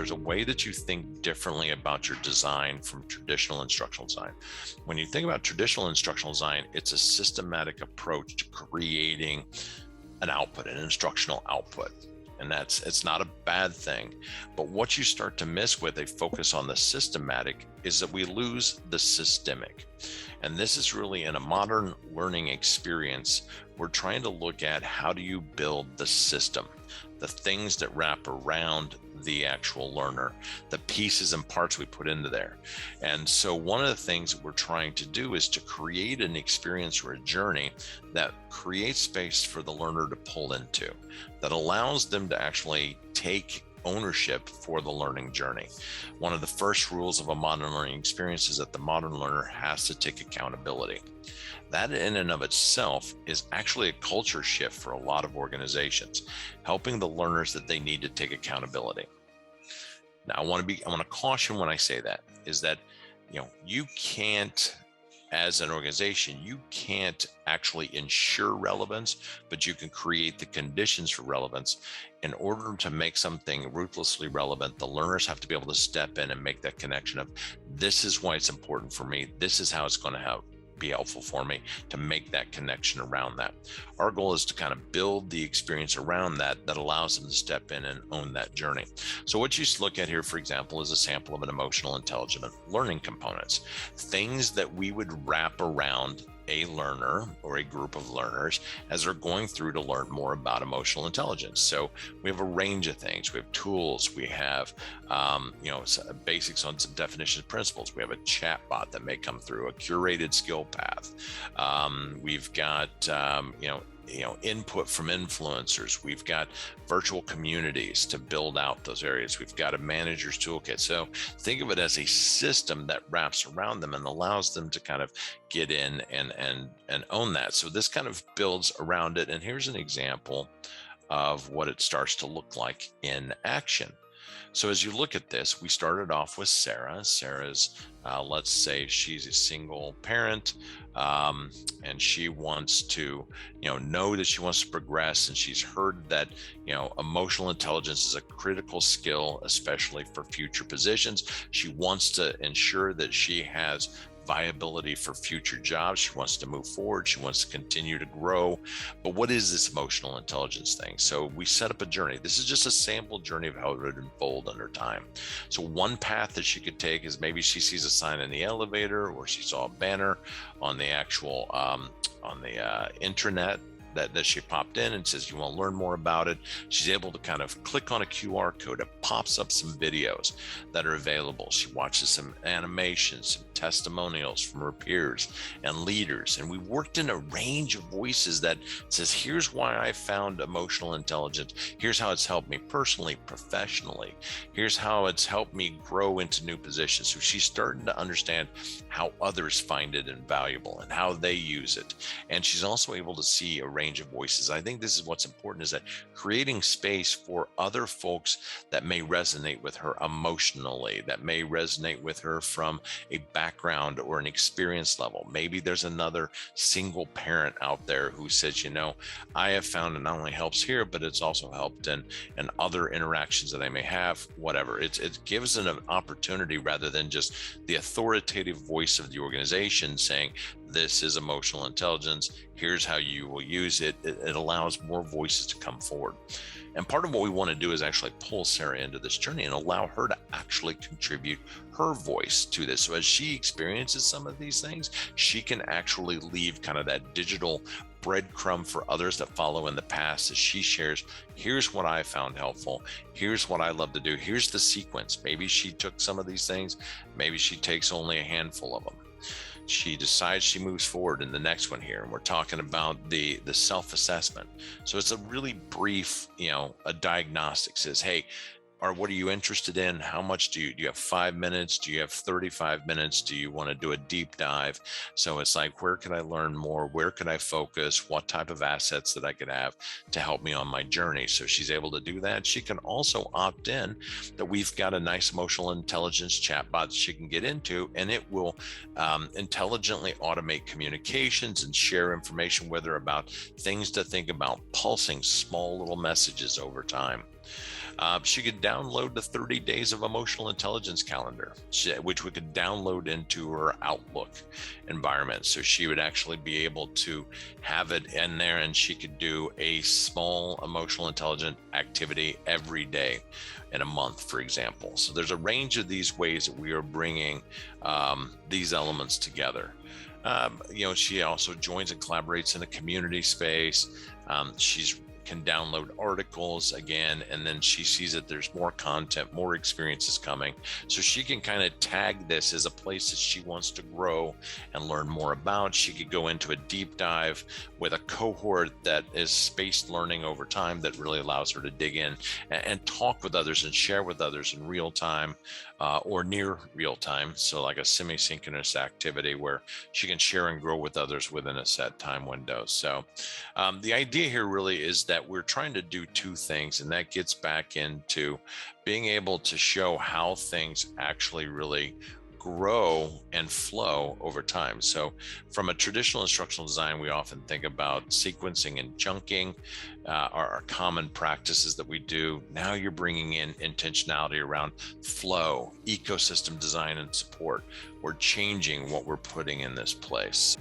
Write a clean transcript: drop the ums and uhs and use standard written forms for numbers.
there's a way that you think differently about your design from traditional instructional design. When you think about traditional instructional design, it's a systematic approach to creating an output, an instructional output. And it's not a bad thing. But what you start to miss with a focus on the systematic is that we lose the systemic. And this is really in a modern learning experience, we're trying to look at how do you build the system, the things that wrap around the actual learner, the pieces and parts we put into there. And so one of the things that we're trying to do is to create an experience or a journey that creates space for the learner to pull into, that allows them to actually take ownership for the learning journey. One of the first rules of a modern learning experience is that the modern learner has to take accountability. That in and of itself is actually a culture shift for a lot of organizations, helping the learners that they need to take accountability. Now, I want to caution when I say that, is that, you can't, as an organization, you can't actually ensure relevance, but you can create the conditions for relevance. In order to make something ruthlessly relevant, the learners have to be able to step in and make that connection of, this is why it's important for me. This is how it's going to be helpful for me to make that connection around that. Our goal is to kind of build the experience around that allows them to step in and own that journey. So what you look at here, for example, is a sample of an emotional intelligent learning components, things that we would wrap around a learner or a group of learners as they're going through to learn more about emotional intelligence. So we have a range of things. We have tools. We have, basics on some definitions of principles. We have a chat bot that may come through, a curated skill path. We've got, input from influencers. We've got virtual communities to build out those areas. We've got a manager's toolkit. So think of it as a system that wraps around them and allows them to kind of get in and own that. So this kind of builds around it. And here's an example of what it starts to look like in action. So as you look at this, we started off with Sarah. Sarah's, let's say she's a single parent, and she wants to, know that she wants to progress, and she's heard that, emotional intelligence is a critical skill, especially for future positions. She wants to ensure that she has viability for future jobs. She wants to move forward. She wants to continue to grow. But what is this emotional intelligence thing? So we set up a journey. This is just a sample journey of how it would unfold under time. So one path that she could take is maybe she sees a sign in the elevator, or she saw a banner on the actual intranet that she popped in and says, you want to learn more about it. She's able to kind of click on a QR code. It pops up some videos that are available. She watches some animations, some testimonials from her peers and leaders. And we worked in a range of voices that says, here's why I found emotional intelligence. Here's how it's helped me personally, professionally. Here's how it's helped me grow into new positions. So she's starting to understand how others find it invaluable and how they use it. And she's also able to see a range of voices. I think this is what's important, is that creating space for other folks that may resonate with her emotionally, that may resonate with her from a background or an experience level. Maybe there's another single parent out there who says, I have found it not only helps here, but it's also helped in other interactions that I may have, whatever. It gives an opportunity rather than just the authoritative voice of the organization saying, this is emotional intelligence, here's how you will use it. It allows more voices to come forward. And part of what we want to do is actually pull Sarah into this journey and allow her to actually contribute her voice to this. So as she experiences some of these things, she can actually leave kind of that digital breadcrumb for others that follow in the past as she shares, here's what I found helpful. Here's what I love to do. Here's the sequence. Maybe she took some of these things.Maybe she takes only a handful of them. She decides she moves forward in the next one here. And we're talking about the self-assessment. So it's a really brief, a diagnostic says, hey, or what are you interested in? How much do you have 5 minutes? Do you have 35 minutes? Do you want to do a deep dive? So it's like, where can I learn more? Where can I focus? What type of assets that I could have to help me on my journey? So she's able to do that. She can also opt in that we've got a nice emotional intelligence chatbot she can get into, and it will intelligently automate communications and share information with her about things to think about, pulsing small little messages over time. She could download the 30 days of emotional intelligence calendar, which we could download into her Outlook environment. So she would actually be able to have it in there, and she could do a small emotional intelligence activity every day in a month, for example. So there's a range of these ways that we are bringing these elements together. She also joins and collaborates in the community space. She's can download articles again, and then she sees that there's more content, more experiences coming. So she can kind of tag this as a place that she wants to grow and learn more about. She could go into a deep dive with a cohort that is spaced learning over time that really allows her to dig in and talk with others and share with others in real time or near real time. So like a semi-synchronous activity where she can share and grow with others within a set time window. So the idea here really is that we're trying to do two things, and that gets back into being able to show how things actually really grow and flow over time. So from a traditional instructional design, we often think about sequencing and chunking are common practices that we do. Now you're bringing in intentionality around flow, ecosystem design and support. We're changing what we're putting in this place.